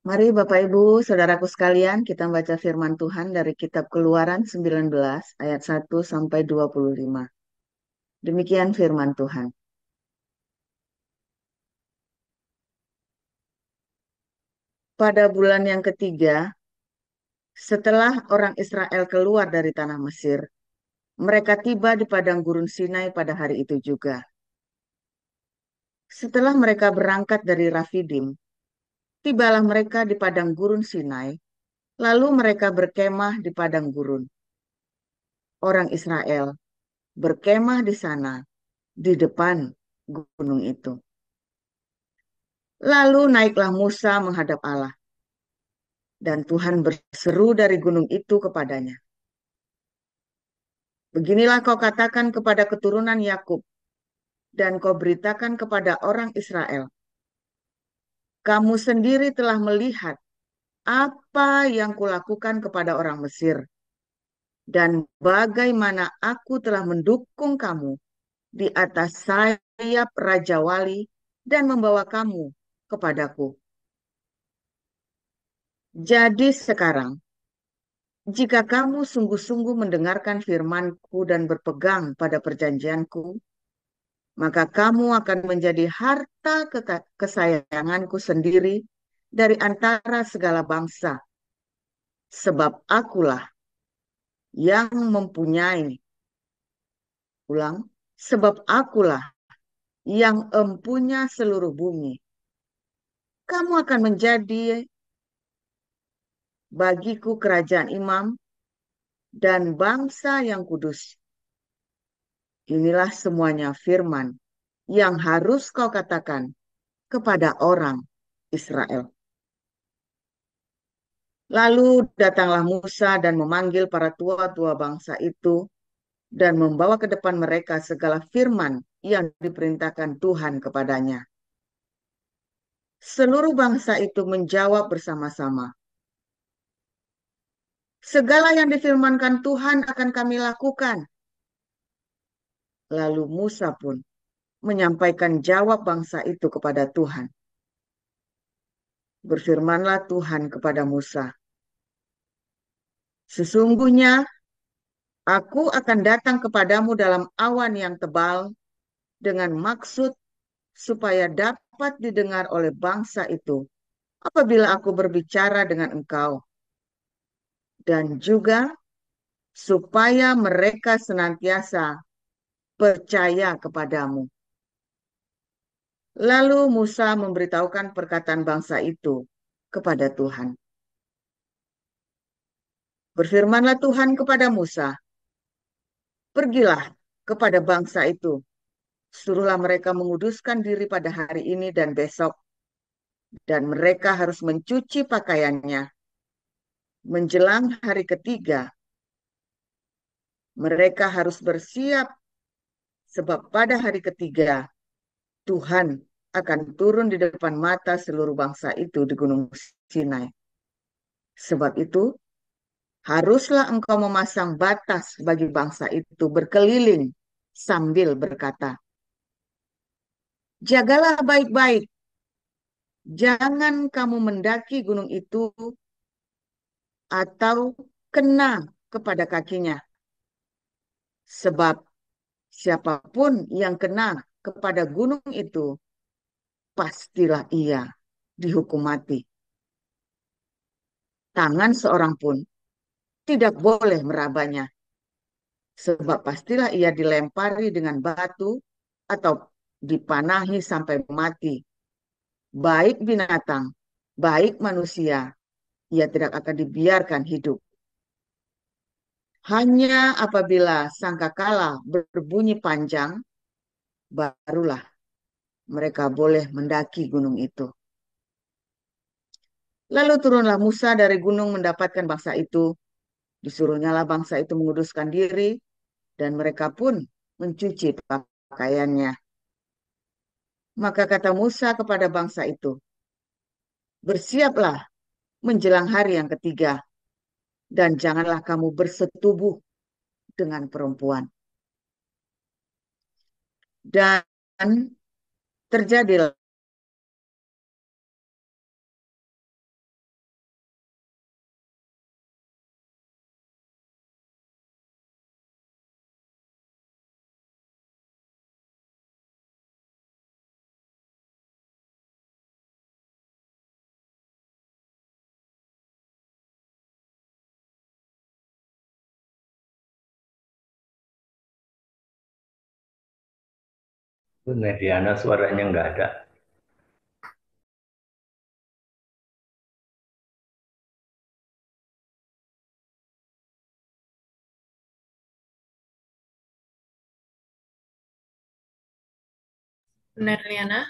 Mari Bapak Ibu, saudaraku sekalian, kita baca firman Tuhan dari kitab Keluaran 19 ayat 1 sampai 25. Demikian firman Tuhan. Pada bulan yang ketiga, setelah orang Israel keluar dari tanah Mesir, mereka tiba di padang gurun Sinai pada hari itu juga. Setelah mereka berangkat dari Rafidim, tibalah mereka di padang gurun Sinai, lalu mereka berkemah di padang gurun. Orang Israel berkemah di sana, di depan gunung itu. Lalu naiklah Musa menghadap Allah, dan Tuhan berseru dari gunung itu kepadanya. Beginilah kau katakan kepada keturunan Yakub, dan kau beritakan kepada orang Israel. Kamu sendiri telah melihat apa yang kulakukan kepada orang Mesir, dan bagaimana aku telah mendukung kamu di atas sayap Raja Wali dan membawa kamu kepadaku. Jadi sekarang, jika kamu sungguh-sungguh mendengarkan firman-Ku dan berpegang pada perjanjian-Ku, maka kamu akan menjadi harta kesayangan-Ku sendiri dari antara segala bangsa, sebab Akulah yang mempunyai, ulang, sebab Akulah yang empunya seluruh bumi. Kamu akan menjadi bagiku kerajaan imam dan bangsa yang kudus. Inilah semuanya firman yang harus kau katakan kepada orang Israel. Lalu datanglah Musa dan memanggil para tua-tua bangsa itu dan membawa ke depan mereka segala firman yang diperintahkan Tuhan kepadanya. Seluruh bangsa itu menjawab bersama-sama, segala yang difirmankan Tuhan akan kami lakukan. Lalu Musa pun menyampaikan jawab bangsa itu kepada Tuhan. Berfirmanlah Tuhan kepada Musa, sesungguhnya aku akan datang kepadamu dalam awan yang tebal dengan maksud supaya dapat didengar oleh bangsa itu apabila aku berbicara dengan engkau, dan juga supaya mereka senantiasa percaya kepadamu. Lalu Musa memberitahukan perkataan bangsa itu kepada Tuhan. Berfirmanlah Tuhan kepada Musa, pergilah kepada bangsa itu, suruhlah mereka menguduskan diri pada hari ini dan besok, dan mereka harus mencuci pakaiannya. Menjelang hari ketiga, mereka harus bersiap, sebab pada hari ketiga Tuhan akan turun di depan mata seluruh bangsa itu di Gunung Sinai. Sebab itu, haruslah engkau memasang batas bagi bangsa itu berkeliling sambil berkata, jagalah baik-baik, jangan kamu mendaki gunung itu atau kena kepada kakinya. Sebab siapapun yang kena kepada gunung itu, pastilah ia dihukum mati. Tangan seorang pun tidak boleh merabanya, sebab pastilah ia dilempari dengan batu atau dipanahi sampai mati. Baik binatang, baik manusia, ia tidak akan dibiarkan hidup. Hanya apabila sangkakala berbunyi panjang, barulah mereka boleh mendaki gunung itu. Lalu turunlah Musa dari gunung mendapatkan bangsa itu. Disuruhnyalah bangsa itu menguduskan diri, dan mereka pun mencuci pakaiannya. Maka kata Musa kepada bangsa itu, bersiaplah menjelang hari yang ketiga, dan janganlah kamu bersetubuh dengan perempuan. Dan terjadilah Mediana suaranya nggak ada. Benar, Liana.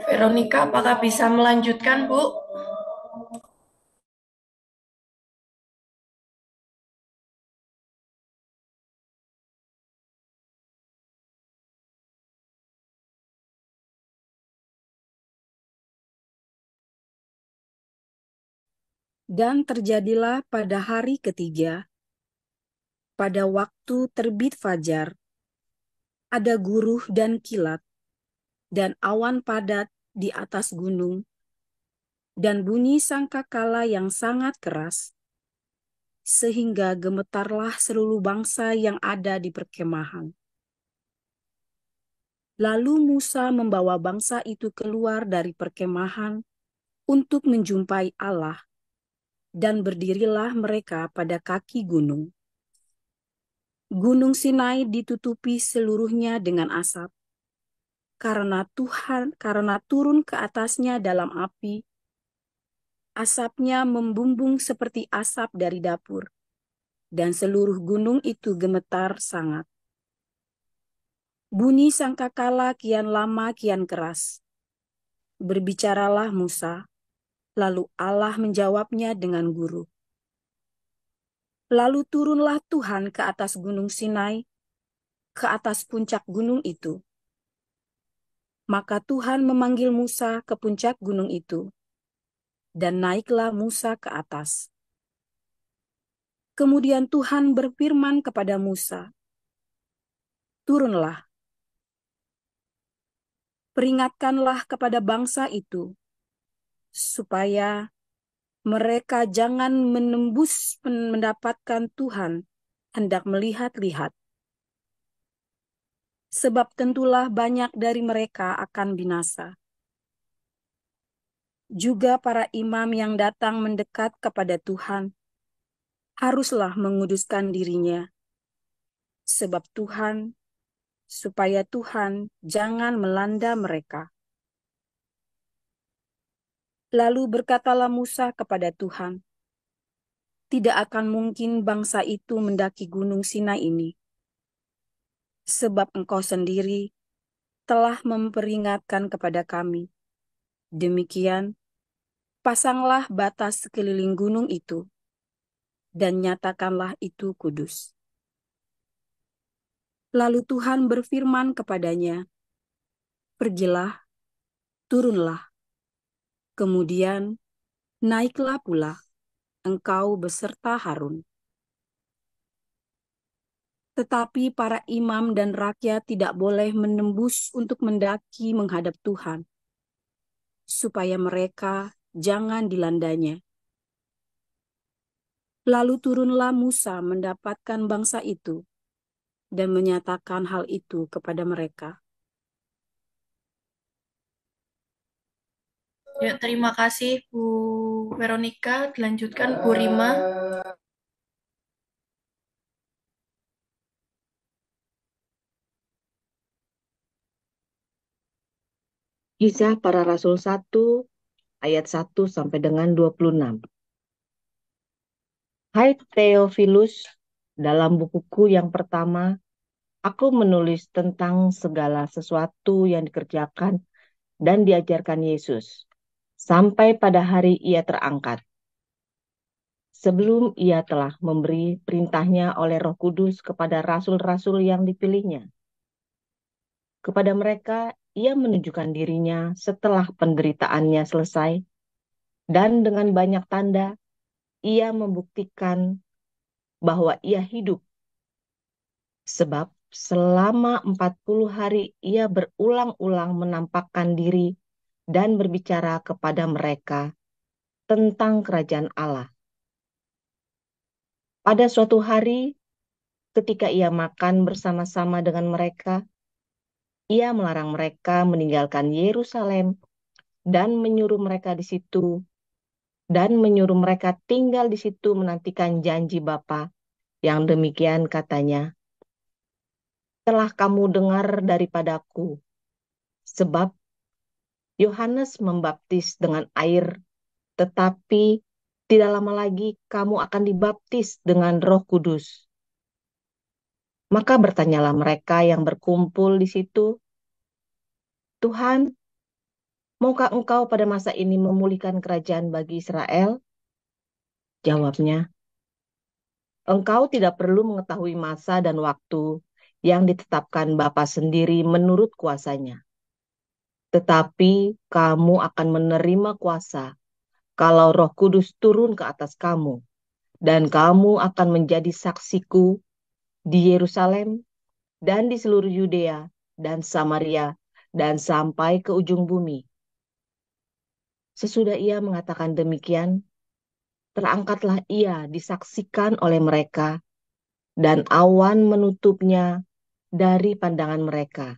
Veronica, apakah bisa melanjutkan, Bu? Dan terjadilah pada hari ketiga, pada waktu terbit fajar, ada guruh dan kilat, dan awan padat di atas gunung, dan bunyi sangkakala yang sangat keras, sehingga gemetarlah seluruh bangsa yang ada di perkemahan. Lalu Musa membawa bangsa itu keluar dari perkemahan untuk menjumpai Allah, dan berdirilah mereka pada kaki gunung. Gunung Sinai ditutupi seluruhnya dengan asap, karena turun ke atasnya dalam api, asapnya membumbung seperti asap dari dapur, dan seluruh gunung itu gemetar sangat. Bunyi sangkakala kian lama kian keras. Berbicaralah Musa, lalu Allah menjawabnya dengan guru. Lalu turunlah Tuhan ke atas gunung Sinai, ke atas puncak gunung itu. Maka Tuhan memanggil Musa ke puncak gunung itu, dan naiklah Musa ke atas. Kemudian Tuhan berfirman kepada Musa, "Turunlah, peringatkanlah kepada bangsa itu, supaya mereka jangan menembus mendapatkan Tuhan hendak melihat-lihat. Sebab tentulah banyak dari mereka akan binasa. Juga para imam yang datang mendekat kepada Tuhan haruslah menguduskan dirinya, sebab supaya Tuhan jangan melanda mereka." Lalu berkatalah Musa kepada Tuhan, "Tidak akan mungkin bangsa itu mendaki gunung Sinai ini, sebab Engkau sendiri telah memperingatkan kepada kami. Demikian, pasanglah batas sekeliling gunung itu, dan nyatakanlah itu kudus." Lalu Tuhan berfirman kepadanya, "Pergilah, turunlah, kemudian naiklah pula, engkau beserta Harun." Tetapi para imam dan rakyat tidak boleh menembus untuk mendaki menghadap Tuhan, supaya mereka jangan dilandanya. Lalu turunlah Musa mendapatkan bangsa itu dan menyatakan hal itu kepada mereka. Ya, terima kasih, Bu Veronica. Dilanjutkan, Bu Rima. Kisah Para Rasul 1 ayat 1 sampai dengan 26. Hai Theophilus, dalam bukuku yang pertama, aku menulis tentang segala sesuatu yang dikerjakan dan diajarkan Yesus, sampai pada hari ia terangkat. Sebelum ia telah memberi perintahnya oleh Roh Kudus kepada rasul-rasul yang dipilihnya. Kepada mereka, ia menunjukkan dirinya setelah penderitaannya selesai, dan dengan banyak tanda, ia membuktikan bahwa ia hidup. Sebab selama 40 hari ia berulang-ulang menampakkan diri dan berbicara kepada mereka tentang kerajaan Allah. Pada suatu hari, ketika ia makan bersama-sama dengan mereka, ia melarang mereka meninggalkan Yerusalem dan menyuruh mereka di situ dan menyuruh mereka tinggal di situ menantikan janji Bapa, yang demikian katanya, telah kamu dengar daripadaku, sebab Yohanes membaptis dengan air, tetapi tidak lama lagi kamu akan dibaptis dengan Roh Kudus. Maka bertanyalah mereka yang berkumpul di situ, Tuhan, maukah engkau pada masa ini memulihkan kerajaan bagi Israel? Jawabnya, engkau tidak perlu mengetahui masa dan waktu yang ditetapkan Bapa sendiri menurut kuasanya. Tetapi kamu akan menerima kuasa kalau Roh Kudus turun ke atas kamu, dan kamu akan menjadi saksiku di Yerusalem dan di seluruh Yudea dan Samaria dan sampai ke ujung bumi. Sesudah ia mengatakan demikian, terangkatlah ia disaksikan oleh mereka, dan awan menutupnya dari pandangan mereka.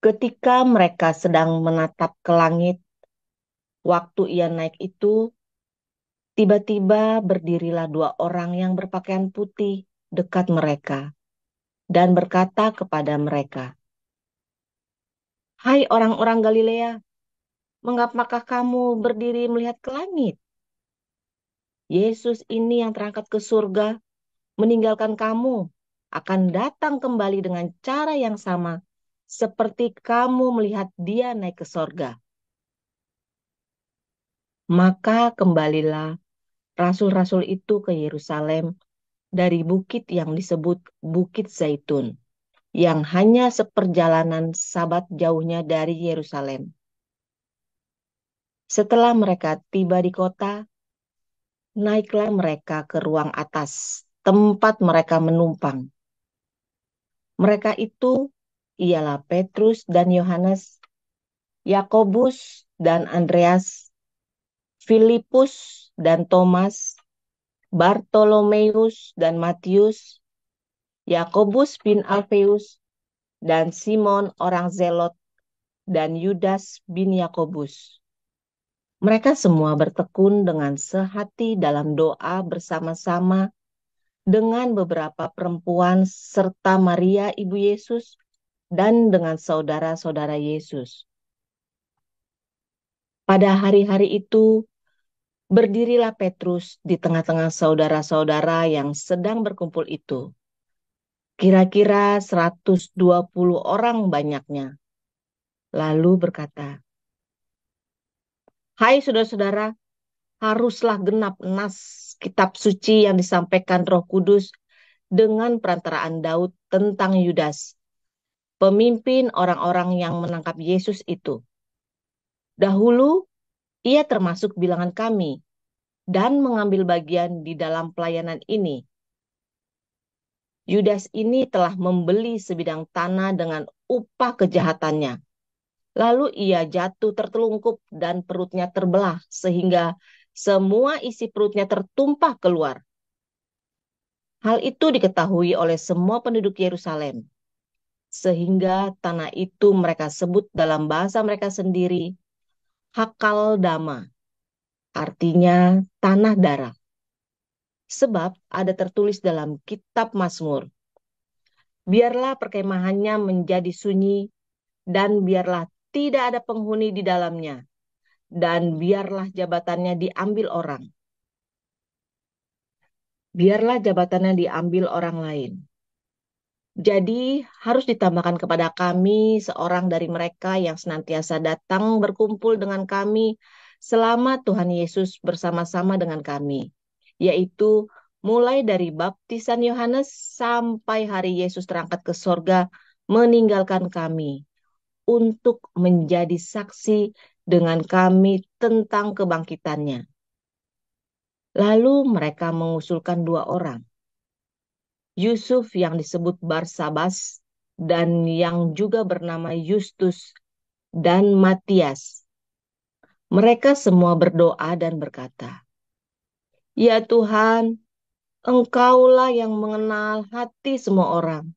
Ketika mereka sedang menatap ke langit, waktu ia naik itu, tiba-tiba berdirilah 2 orang yang berpakaian putih dekat mereka dan berkata kepada mereka, "Hai orang-orang Galilea, mengapakah kamu berdiri melihat ke langit? Yesus ini yang terangkat ke surga, meninggalkan kamu, akan datang kembali dengan cara yang sama, seperti kamu melihat dia naik ke surga." Maka kembalilah rasul-rasul itu ke Yerusalem dari bukit yang disebut Bukit Zaitun, yang hanya seperjalanan Sabat jauhnya dari Yerusalem. Setelah mereka tiba di kota, naiklah mereka ke ruang atas, tempat mereka menumpang. Mereka itu ialah Petrus dan Yohanes, Yakobus dan Andreas, Filipus dan Thomas, Bartolomeus dan Matius, Yakobus bin Alfeus, dan Simon orang Zelot, dan Yudas bin Yakobus. Mereka semua bertekun dengan sehati dalam doa bersama-sama dengan beberapa perempuan serta Maria ibu Yesus dan dengan saudara-saudara Yesus. Pada hari-hari itu, berdirilah Petrus di tengah-tengah saudara-saudara yang sedang berkumpul itu. Kira-kira 120 orang banyaknya. Lalu berkata, "Hai saudara-saudara, haruslah genap nas kitab suci yang disampaikan Roh Kudus dengan perantaraan Daud tentang Yudas, pemimpin orang-orang yang menangkap Yesus itu. Dahulu ia termasuk bilangan kami dan mengambil bagian di dalam pelayanan ini. Yudas ini telah membeli sebidang tanah dengan upah kejahatannya. Lalu ia jatuh tertelungkup dan perutnya terbelah sehingga semua isi perutnya tertumpah keluar. Hal itu diketahui oleh semua penduduk Yerusalem, sehingga tanah itu mereka sebut dalam bahasa mereka sendiri Hakaldama, artinya tanah darah. Sebab ada tertulis dalam kitab Mazmur, biarlah perkemahannya menjadi sunyi, dan biarlah tidak ada penghuni di dalamnya, dan biarlah jabatannya diambil orang. Biarlah jabatannya diambil orang lain. Jadi harus ditambahkan kepada kami seorang dari mereka yang senantiasa datang berkumpul dengan kami selama Tuhan Yesus bersama-sama dengan kami, yaitu mulai dari baptisan Yohanes sampai hari Yesus terangkat ke sorga meninggalkan kami untuk menjadi saksi dengan kami tentang kebangkitannya. Lalu mereka mengusulkan 2 orang, Yusuf yang disebut Barsabas dan yang juga bernama Justus dan Matias. Mereka semua berdoa dan berkata, "Ya Tuhan, Engkaulah yang mengenal hati semua orang.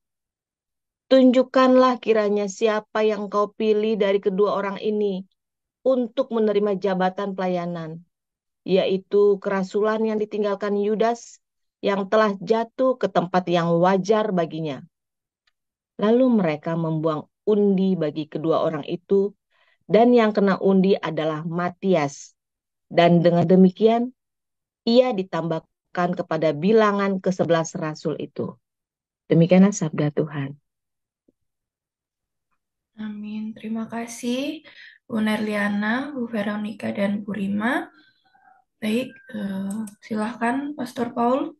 Tunjukkanlah kiranya siapa yang Engkau pilih dari kedua orang ini untuk menerima jabatan pelayanan, yaitu kerasulan yang ditinggalkan Yudas yang telah jatuh ke tempat yang wajar baginya." Lalu mereka membuang undi bagi kedua orang itu, dan yang kena undi adalah Matias. Dan dengan demikian, ia ditambahkan kepada bilangan ke-11 rasul itu. Demikianlah sabda Tuhan. Amin. Terima kasih Bu Nerliana, Bu Veronica, dan Bu Rima. Baik, silahkan Pastor Paul.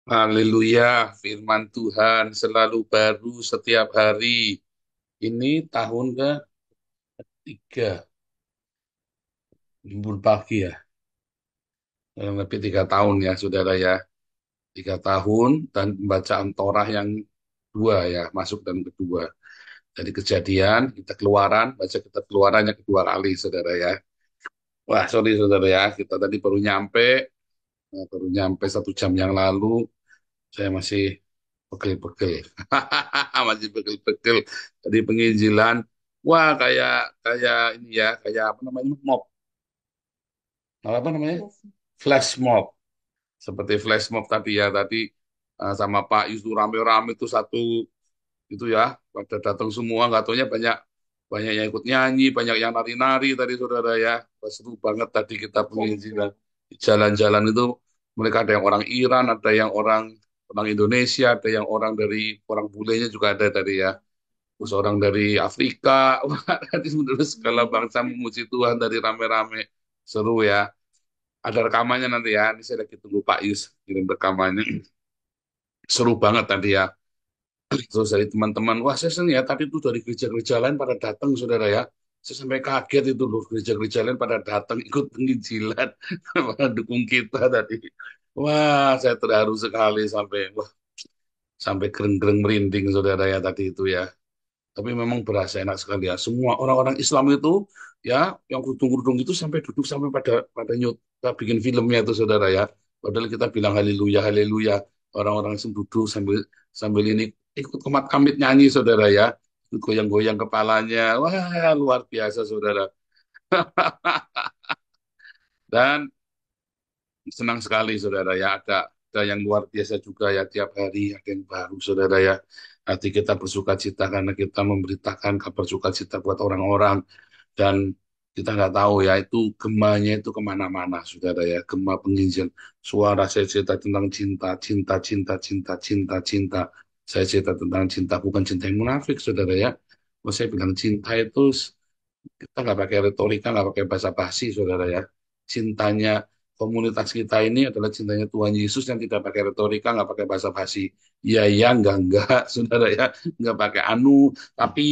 Haleluya, firman Tuhan selalu baru setiap hari. Ini tahun ke-3, Minggu pagi ya, lebih 3 tahun ya saudara ya. 3 tahun dan pembacaan Torah yang 2 ya, masuk dan kedua. Jadi kejadian, kita keluaran, baca kita keluarannya kedua kali saudara ya. Wah sorry saudara ya, kita tadi baru nyampe 1 jam yang lalu, saya masih pegel-pegel. Masih pegel-pegel. Tadi penginjilan. Wah, kayak kayak ini ya, kayak apa namanya? Mob. Apa namanya? Flash mob. Seperti flash mob tadi ya, tadi sama Pak Yusuf rame-rame itu satu itu ya, pada datang semua, nggak taunya banyak banyak yang ikut nyanyi, banyak yang nari-nari tadi saudara ya. Wah, seru banget tadi kita penginjilan. Di jalan-jalan itu mereka ada yang orang Iran, ada yang orang Indonesia, ada yang orang dari orang bulenya juga ada tadi ya. Terus orang dari Afrika, wah, nanti sebenarnya segala bangsa memuji Tuhan dari rame-rame. Seru ya. Ada rekamannya nanti ya. Ini saya lagi tunggu Pak Yus kirim rekamannya. Seru banget tadi ya. Terus dari teman-teman, wah saya senang ya. Tadi tuh dari gereja-gereja lain pada datang, saudara ya. Saya sampai kaget itu loh, gereja-gereja lain pada datang ikut penginjilan, pada dukung kita tadi. Wah, saya terharu sekali sampai gereng-gereng merinding saudara ya tadi itu ya. Tapi memang berasa enak sekali ya. Semua orang-orang Islam itu ya yang kerudung-kerudung itu sampai duduk sampai pada pada nyut kita bikin filmnya itu saudara ya. Padahal kita bilang haleluya haleluya. Orang-orang duduk sambil sambil ini ikut kemat kamit nyanyi saudara ya. Ikut goyang-goyang kepalanya. Wah, luar biasa saudara. Dan senang sekali saudara ya, ada yang luar biasa juga ya, tiap hari ada yang baru saudara ya. Hati kita bersuka cita karena kita memberitakan kabar sukacita buat orang-orang, dan kita nggak tahu ya itu gemanya itu kemana-mana saudara ya, gema penginjilan. Suara saya cerita tentang cinta, cinta, cinta, cinta, cinta, cinta. Saya cerita tentang cinta, bukan cinta yang munafik saudara ya. Kalau saya bilang cinta itu kita nggak pakai retorika, nggak pakai basa basi saudara ya. Cintanya komunitas kita ini adalah cintanya Tuhan Yesus yang tidak pakai retorika, nggak pakai basa basi. Iya iya, enggak saudara ya, nggak pakai anu, tapi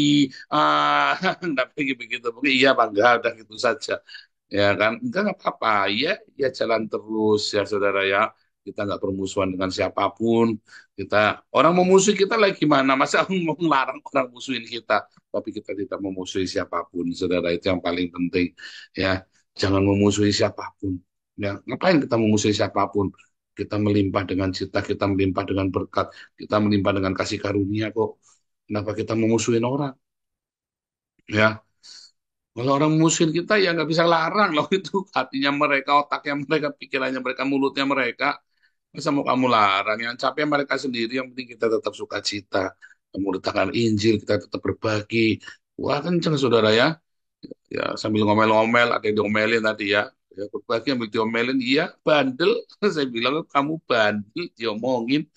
ah nggak begitu begitu, mungkin iya apa enggak, udah gitu saja. Ya kan, enggak nggak apa-apa, ya ya jalan terus ya saudara ya. Kita nggak bermusuhan dengan siapapun. Kita orang memusuhi kita lagi gimana? Masa mau ngelarang orang musuhin kita? Tapi kita tidak memusuhi siapapun, saudara, itu yang paling penting. Ya, jangan memusuhi siapapun. Ya, ngapain kita memusuhi siapapun? Kita melimpah dengan cita, kita melimpah dengan berkat, kita melimpah dengan kasih karunia kok. Kenapa kita memusuhin orang? Ya, kalau orang musuhin kita ya nggak bisa larang loh, itu hatinya mereka, otaknya mereka, pikirannya mereka, mulutnya mereka. Masa mau kamu larang? Yang capek mereka sendiri, yang penting kita tetap sukacita. Memberitakan Injil, kita tetap berbagi. Wah, kenceng saudara ya. Ya, sambil ngomel-ngomel, ada yang diomelin tadi ya. Ya, berbagi ambil diomelin, iya, bandel. Saya bilang, kamu bandel, diomongin,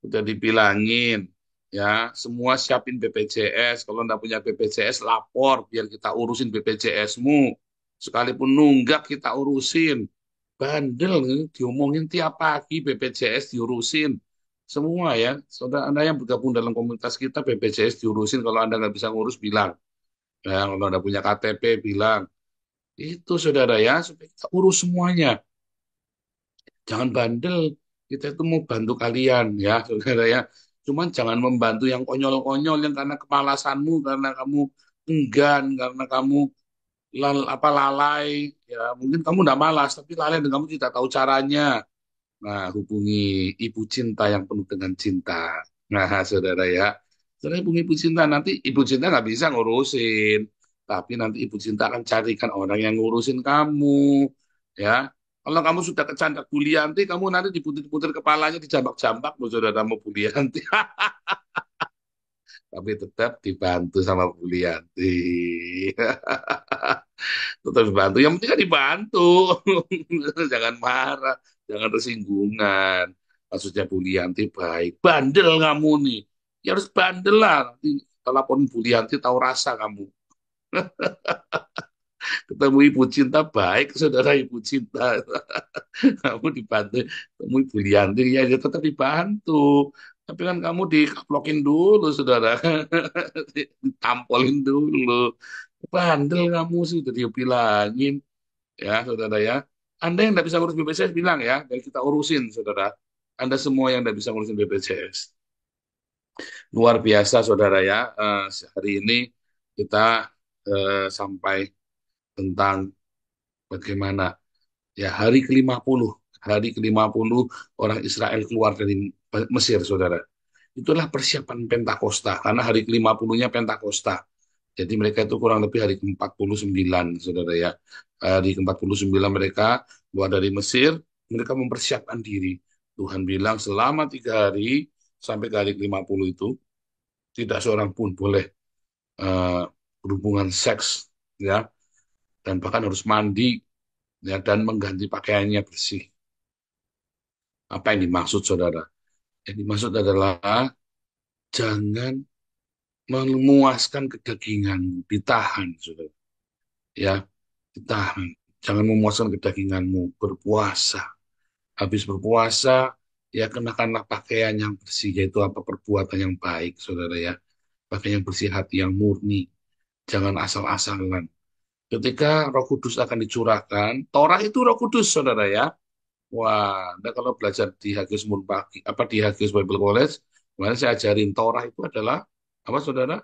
udah dibilangin. Ya, semua siapin BPJS. Kalau nggak punya BPJS, lapor, biar kita urusin BPJS-mu. Sekalipun nunggak, kita urusin. Bandel, diomongin tiap pagi, BPJS diurusin. Semua ya, saudara Anda yang bergabung dalam komunitas kita, BPJS diurusin. Kalau Anda nggak bisa ngurus, bilang. Ya, kalau Anda punya KTP, bilang. Itu saudara ya, supaya kita urus semuanya. Jangan bandel. Kita itu mau bantu kalian ya, saudara ya. Cuman jangan membantu yang konyol-konyol yang karena kemalasanmu, karena kamu enggan, karena kamu lalai. Ya, mungkin kamu tidak malas, tapi lalai dan kamu tidak tahu caranya. Nah, hubungi ibu cinta yang penuh dengan cinta. Nah, saudara ya. Saudara hubungi ibu cinta, nanti ibu cinta nggak bisa ngurusin. Tapi nanti ibu cinta akan carikan orang yang ngurusin kamu. Ya, kalau kamu sudah kecandak Bulianti, kamu nanti diputar-putar kepalanya, dijambak-jambak, loh, saudara mau Bulianti. Tapi tetap dibantu sama Bulianti. Tetap dibantu. Yang penting kan dibantu. Jangan marah, jangan tersinggungan. Maksudnya Bulianti baik. Bandel kamu nih. Ya harus bandel lah. Nanti kalau pun Bulianti tahu rasa kamu. Ketemu ibu cinta baik, saudara ibu cinta. Kamu dibantu. Ketemu Bulianti, ya, ya tetap dibantu. Tapi kan kamu dikaplokin dulu, saudara. Ditampolin dulu. Bandel kamu sih, udah dia bilangin. Ya, saudara ya. Anda yang tidak bisa ngurus BPJS bilang ya, dan kita urusin, saudara. Anda semua yang tidak bisa ngurusin BPJS. Luar biasa, saudara ya. Hari ini kita sampai tentang bagaimana ya hari ke-50. Hari ke-50 orang Israel keluar dari Mesir, saudara. Itulah persiapan Pentakosta, karena hari ke-50-nya Pentakosta. Jadi mereka itu kurang lebih hari ke-49, saudara ya. Hari ke-49 mereka keluar dari Mesir, mereka mempersiapkan diri. Tuhan bilang selama 3 hari sampai ke hari ke-50 itu, tidak seorang pun boleh eh, berhubungan seks, ya, dan bahkan harus mandi, ya, dan mengganti pakaiannya bersih. Apa yang dimaksud, saudara? Yang dimaksud adalah jangan memuaskan kedagingan, ditahan, saudara. Ya, ditahan. Jangan memuaskan kedaginganmu, berpuasa. Habis berpuasa, ya kenakanlah pakaian yang bersih, yaitu apa perbuatan yang baik, saudara ya. Pakaian yang bersih, hati yang murni. Jangan asal-asalan. Ketika Roh Kudus akan dicurahkan, Torah itu Roh Kudus, saudara ya. Wah, Anda kalau belajar di Hagios Pagi, apa di Hagios Bible College, kemarin saya ajarin Torah itu adalah apa, saudara?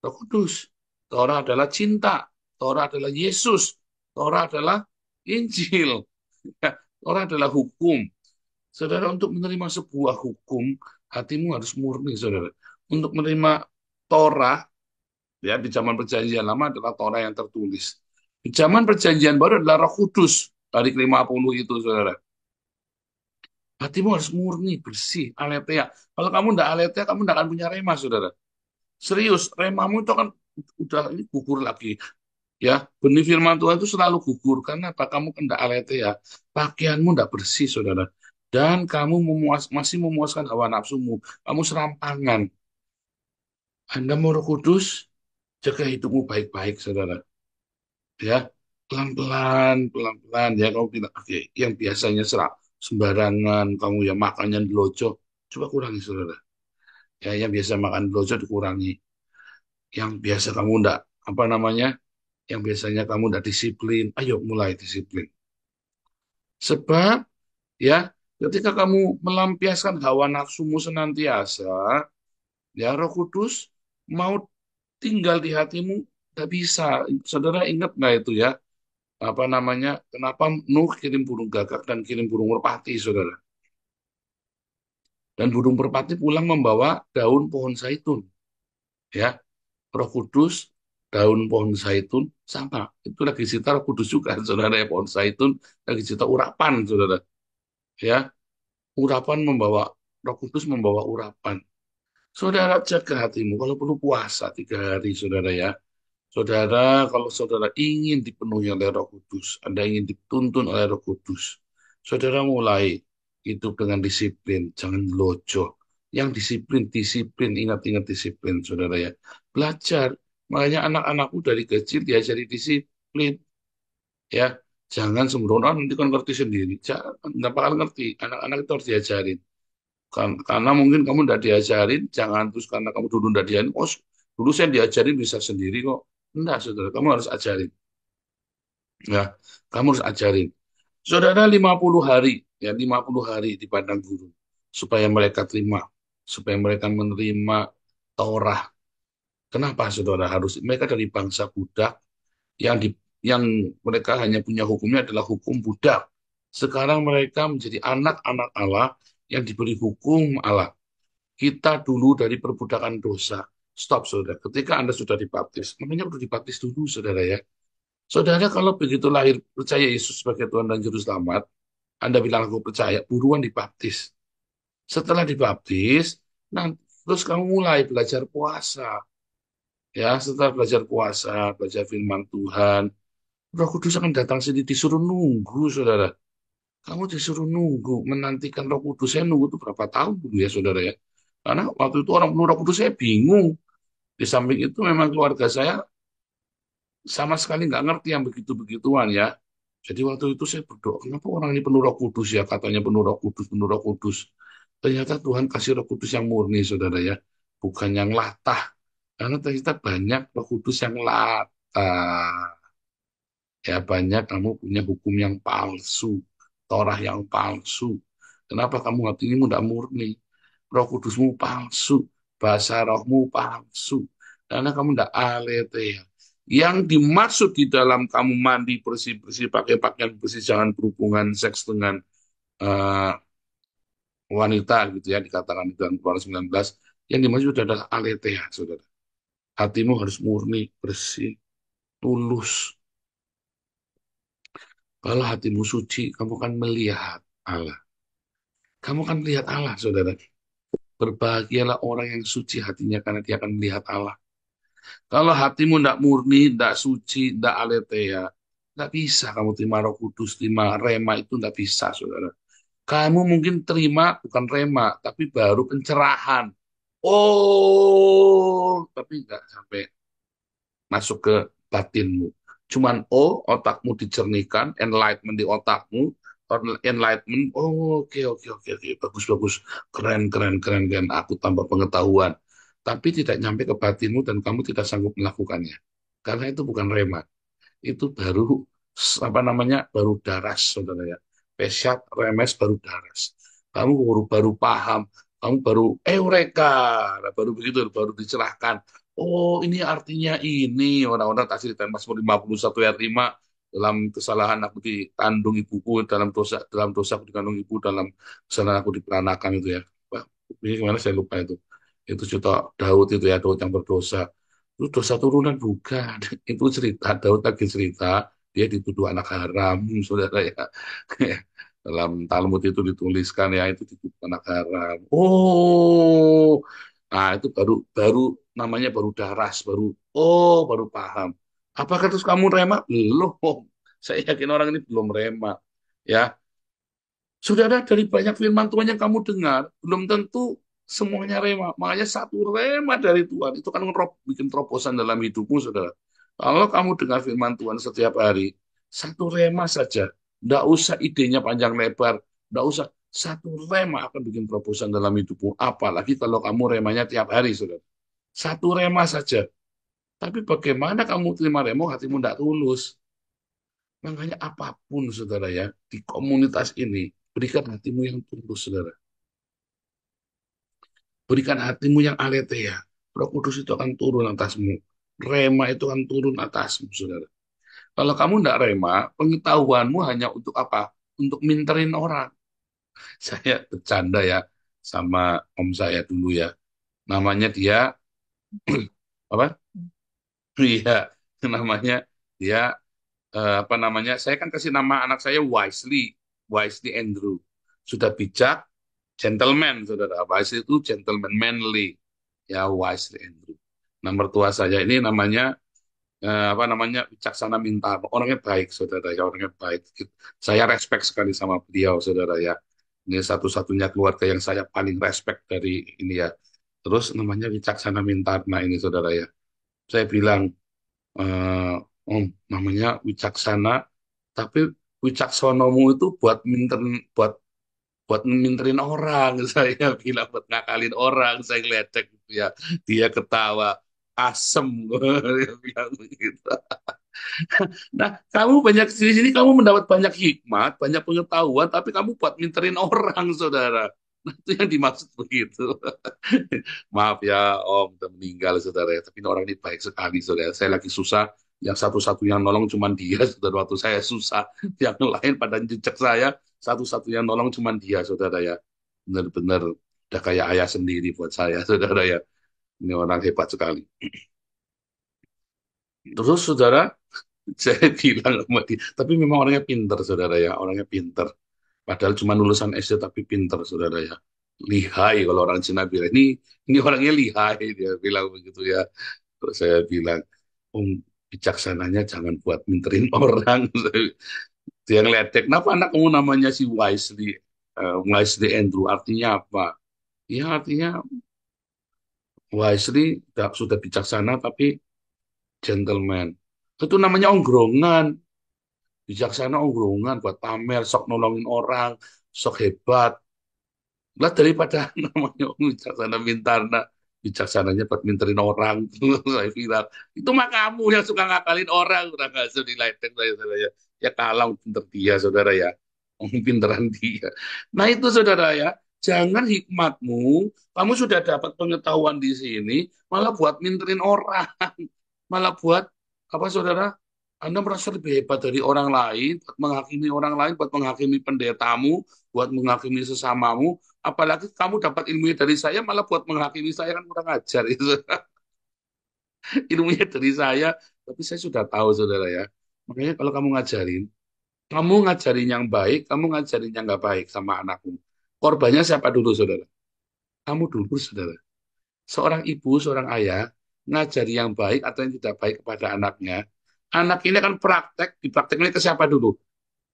Roh Kudus. Torah adalah cinta. Torah adalah Yesus. Torah adalah Injil. Torah adalah hukum. Saudara, untuk menerima sebuah hukum, hatimu harus murni, saudara. Untuk menerima Torah, ya, di zaman Perjanjian Lama adalah Torah yang tertulis. Di zaman Perjanjian Baru adalah Roh Kudus. Dari ke-50 itu, saudara. Hatimu harus murni, bersih, aletheia. Kalau kamu tidak aletheia, kamu tidak akan punya rema, saudara. Serius, remamu itu akan udah ini gugur lagi. Ya, benih firman Tuhan itu selalu gugur. Karena apa? Kamu kan tidak aletheia. Pakaianmu tidak bersih, saudara. Dan kamu masih memuaskan hawa nafsumu. Kamu serampangan. Anda mau Roh Kudus, jaga hidupmu baik-baik, saudara. Ya, pelan-pelan, pelan-pelan. Ya, kamu bilang, oke, yang biasanya serak, sembarangan, kamu ya makannya lojo, coba kurangi, saudara. Ya, yang biasa makan lojo dikurangi. Yang biasa kamu enggak, apa namanya, yang biasanya kamu enggak disiplin, ayo mulai disiplin. Sebab, ya, ketika kamu melampiaskan hawa nafsumu senantiasa, ya Roh Kudus mau tinggal di hatimu, tidak bisa. Saudara ingat nggak itu ya? Apa namanya? Kenapa Nuh kirim burung gagak dan kirim burung merpati, saudara? Dan burung merpati pulang membawa daun pohon zaitun, ya. Roh Kudus, daun pohon zaitun sama. Itu lagi cita Roh Kudus juga, saudara ya. Pohon zaitun lagi cita urapan, saudara. Ya, urapan membawa Roh Kudus membawa urapan. Saudara jaga hatimu. Kalau perlu puasa 3 hari, saudara ya. Saudara, kalau saudara ingin dipenuhi oleh Roh Kudus, Anda ingin dituntun oleh Roh Kudus, saudara mulai hidup dengan disiplin, jangan lojo. Yang disiplin, disiplin, ingat-ingat disiplin, saudara ya. Belajar, makanya anak-anakku dari kecil diajari disiplin, ya. Jangan sembrono, nanti kan ngerti sendiri. Jangan, nggak bakal ngerti. Anak-anak itu harus diajarin. Karena mungkin kamu tidak diajarin, jangan terus karena kamu dulu tidak diajarin, oh dulu saya diajarin bisa sendiri kok. Enggak, saudara, kamu harus ajarin. Ya, kamu harus ajarin. Saudara 50 hari, ya 50 hari di padang gurun. Supaya mereka terima, supaya mereka menerima Taurat. Kenapa saudara harus? Mereka dari bangsa budak yang di yang mereka hanya punya hukumnya adalah hukum budak. Sekarang mereka menjadi anak-anak Allah yang diberi hukum Allah. Kita dulu dari perbudakan dosa. Stop, saudara. Ketika Anda sudah dibaptis, makanya perlu dibaptis dulu, saudara ya. Saudara, kalau begitu lahir percaya Yesus sebagai Tuhan dan Juru Selamat, Anda bilang aku percaya, buruan dibaptis. Setelah dibaptis, nanti terus kamu mulai belajar puasa. Ya, setelah belajar puasa, belajar firman Tuhan, Roh Kudus akan datang sendiri, disuruh nunggu, saudara. Kamu disuruh nunggu, menantikan Roh Kudus. Saya nunggu itu berapa tahun dulu ya, saudara ya. Karena waktu itu orang penuh Roh Kudus, saya bingung. Di samping itu memang keluarga saya sama sekali nggak ngerti yang begitu-begituan ya. Jadi waktu itu saya berdoa, kenapa orang ini penuh Roh Kudus ya? Katanya penuh Roh Kudus, penuh Roh Kudus. Ternyata Tuhan kasih Roh Kudus yang murni, saudara ya. Bukan yang latah. Karena ternyata banyak Roh Kudus yang latah. Ya banyak kamu punya hukum yang palsu, Torah yang palsu. Kenapa kamu hatimu tidak murni? Roh Kudusmu palsu, bahasa rohmu palsu. Karena kamu tidak aletheia. Yang dimaksud di dalam kamu mandi bersih-bersih, pakai pakaian bersih, jangan berhubungan seks dengan eh, wanita gitu ya, dikatakan di dalam Keluaran 19. Yang dimaksud adalah aletheia, saudara. Hatimu harus murni, bersih, tulus. Kalau hatimu suci, kamu akan melihat Allah. Kamu akan melihat Allah, saudara. Berbahagialah orang yang suci hatinya karena dia akan melihat Allah. Kalau hatimu tidak murni, tidak suci, tidak aletheia, tidak bisa kamu terima Roh Kudus, terima rema itu tidak bisa, saudara. Kamu mungkin terima bukan rema, tapi baru pencerahan. Oh, tapi nggak sampai masuk ke batinmu. Cuman otakmu dicernihkan, enlightenment di otakmu, enlightenment, oh oke oke oke oke, bagus bagus, keren keren keren keren, aku tambah pengetahuan. Tapi tidak nyampe ke batinmu dan kamu tidak sanggup melakukannya. Karena itu bukan rema, itu baru apa namanya, baru daras, saudara ya. Pesyat, remes, baru daras. Kamu baru baru paham, kamu baru eureka, nah, baru begitu, baru dicerahkan. Oh, ini artinya ini. Orang-orang tak cerita Mazmur 51 ayat 5, dalam kesalahan aku dikandung ibuku, dalam dosa aku dikandung ibu, dalam kesalahan aku diperanakan itu ya. Wah, ini gimana saya lupa itu. Itu cerita Daud itu ya, Daud yang berdosa. Itu dosa turunan bukan. Itu cerita, Daud lagi cerita, dia dituduh anak haram, saudara ya. Dalam Talmud itu dituliskan ya, itu dituduh anak haram. Oh, nah itu baru baru namanya baru daras, baru paham. Apakah terus kamu rema? Belum. Saya yakin orang ini belum rema. Ya, saudara, dari banyak firman Tuhan yang kamu dengar, belum tentu semuanya rema. Makanya satu rema dari Tuhan itu kan bikin terobosan dalam hidupmu, saudara. Kalau kamu dengar firman Tuhan setiap hari, satu rema saja. Tidak usah idenya panjang lebar. Tidak usah. Satu rema akan bikin terobosan dalam hidupmu. Apalagi kalau kamu remanya tiap hari, saudara. Satu rema saja. Tapi bagaimana kamu terima rema, hatimu tidak tulus. Makanya apapun, saudara ya, di komunitas ini, berikan hatimu yang tulus, saudara. Berikan hatimu yang aletheia. Roh Kudus itu akan turun atasmu. Rema itu akan turun atasmu, saudara. Kalau kamu tidak rema, pengetahuanmu hanya untuk apa? Untuk minterin orang. Saya bercanda ya sama om saya dulu ya. Namanya dia, apa? Iya, namanya dia, apa namanya? Saya kan kasih nama anak saya Wisely, Wisely Andrew. Sudah bijak, gentleman, saudara. Wisely itu gentleman, manly. Ya, Wisely Andrew. Nah, mertua saya ini namanya, apa namanya, Wicaksana Mintaro. Orangnya baik, saudara. Ya, orangnya baik. Saya respect sekali sama beliau, saudara ya. Ini satu-satunya keluarga yang saya paling respect dari ini ya. Terus namanya Wicaksana Mintarna ini, saudara ya. Saya bilang, eh, Om, namanya Wicaksana, tapi Wicaksonomu itu buat buat buat minterin orang. Saya bilang buat ngakalin orang, saya ngeledek gitu ya. Dia ketawa. asem. Dia bilang begitu. Nah, kamu banyak di sini kamu mendapat banyak hikmat, banyak pengetahuan, tapi kamu buat minterin orang, saudara. Nah, itu yang dimaksud begitu. Maaf ya, Om, udah meninggal, saudara. Tapi ini orang ini baik sekali, saudara. Saya lagi susah, yang satu-satu yang nolong cuma dia, saudara. Waktu saya susah, yang lain pada jejak saya, satu-satu yang nolong cuma dia, saudara ya. Benar-benar udah kayak ayah sendiri buat saya, saudara ya. Ini orang hebat sekali. Terus, saudara, saya bilang sama dia, tapi memang orangnya pinter, saudara ya, orangnya pinter. Padahal cuma lulusan SD tapi pinter, saudara ya. Lihai kalau orang Cina bilang, ini orangnya lihai, dia bilang begitu ya. Terus saya bilang, Om, bijaksananya jangan buat minterin orang. Dia ngeledek, kenapa anak kamu namanya si Wisely, Wisely Andrew, artinya apa? Ya artinya Wisely sudah bijaksana tapi gentleman. Itu namanya ongkrongan. Bijaksana ongkrongan buat pamer, sok nolongin orang, sok hebat. Lah daripada namanya bijaksana mintana, bijaksananya buat minterin orang. Saya bilang, itu mah kamu yang suka ngakalin orang, udah nggak usah diledek saya ya. Ya kalang pinter dia, saudara ya. Pinteran dia. Nah itu saudara ya, jangan hikmatmu, kamu sudah dapat pengetahuan di sini, malah buat minterin orang, malah buat apa saudara? Anda merasa lebih hebat dari orang lain, buat menghakimi orang lain, buat menghakimi pendetamu, buat menghakimi sesamamu. Apalagi kamu dapat ilmunya dari saya, malah buat menghakimi saya kan kurang ajar itu. Ilmunya dari saya, tapi saya sudah tahu saudara ya. Makanya kalau kamu ngajarin yang baik, kamu ngajarin yang nggak baik sama anakmu. Korbannya siapa dulu saudara? Kamu dulu saudara. Seorang ibu, seorang ayah, ngajari yang baik atau yang tidak baik kepada anaknya. Anak ini akan praktek, diprakteknya ke siapa dulu?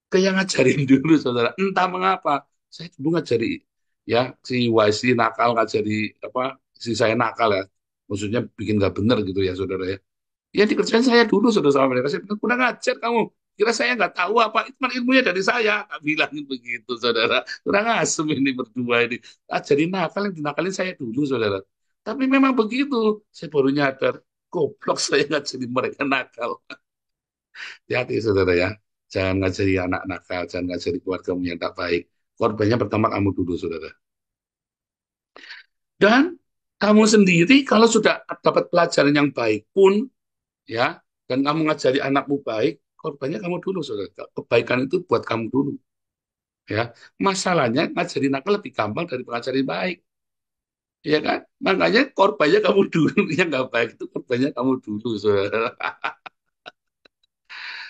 Ke yang ngajarin dulu saudara. Entah mengapa saya dulu ngajari ya si YC nakal ngajari apa si saya nakal ya, maksudnya bikin nggak bener gitu ya saudara ya. Ya dikerjain saya dulu saudara sama mereka, saya bilang kurang ajar kamu, kira saya nggak tahu apa, itu kan ilmunya dari saya. Tak bilangin begitu saudara, kurang asem ini berdua ini. Ajarin nakal, yang dinakalin saya dulu saudara. Tapi memang begitu, saya baru nyadar goblok saya ngajarin mereka nakal. Hati-hati saudara ya. Jangan ngajari anak nakal, jangan ngajari keluargamu yang tak baik. Korbannya pertama kamu dulu saudara. Dan kamu sendiri kalau sudah dapat pelajaran yang baik pun, ya, dan kamu ngajari anakmu baik, korbannya kamu dulu saudara. Kebaikan itu buat kamu dulu. Ya, masalahnya ngajari nakal lebih gampang dari pengajari baik. Ya kan? Makanya korbannya kamu dulu, yang nggak baik itu korbannya kamu dulu saudara.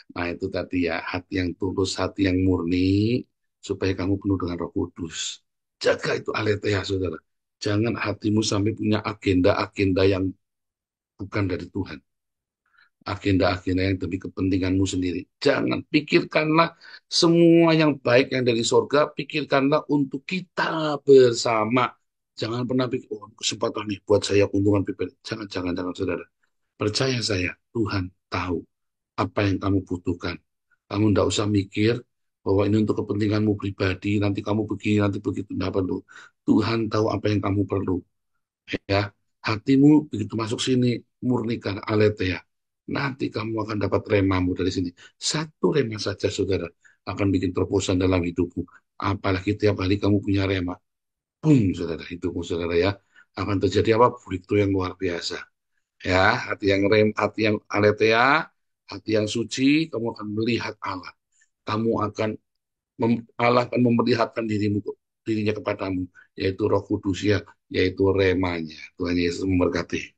Nah, itu tadi ya, hati yang tulus, hati yang murni, supaya kamu penuh dengan Roh Kudus. Jaga itu aletheia, saudara. Jangan hatimu sampai punya agenda-agenda yang bukan dari Tuhan. Agenda-agenda yang demi kepentinganmu sendiri. Jangan, pikirkanlah semua yang baik yang dari sorga, pikirkanlah untuk kita bersama. Jangan pernah pikir, oh kesempatan nih buat saya keuntungan pribadi. Jangan, jangan, jangan, saudara. Percaya saya, Tuhan tahu apa yang kamu butuhkan. Kamu tidak usah mikir bahwa ini untuk kepentinganmu pribadi, nanti kamu begini, nanti begitu. Tidak perlu. Tuhan tahu apa yang kamu perlu. Ya, hatimu begitu masuk sini, murnikan aletheia. Nanti kamu akan dapat remamu dari sini. Satu rema saja, saudara, akan bikin terobosan dalam hidupmu. Apalagi tiap hari kamu punya rema. Boom, saudara, hidupmu, saudara ya. Akan terjadi apa? Breakthrough yang luar biasa. Ya, hati yang aletheia, hati yang suci, kamu akan melihat Allah. Kamu akan Allah akan memperlihatkan dirinya kepadamu, yaitu Roh Kudus ya, yaitu remanya. Tuhan Yesus memberkati.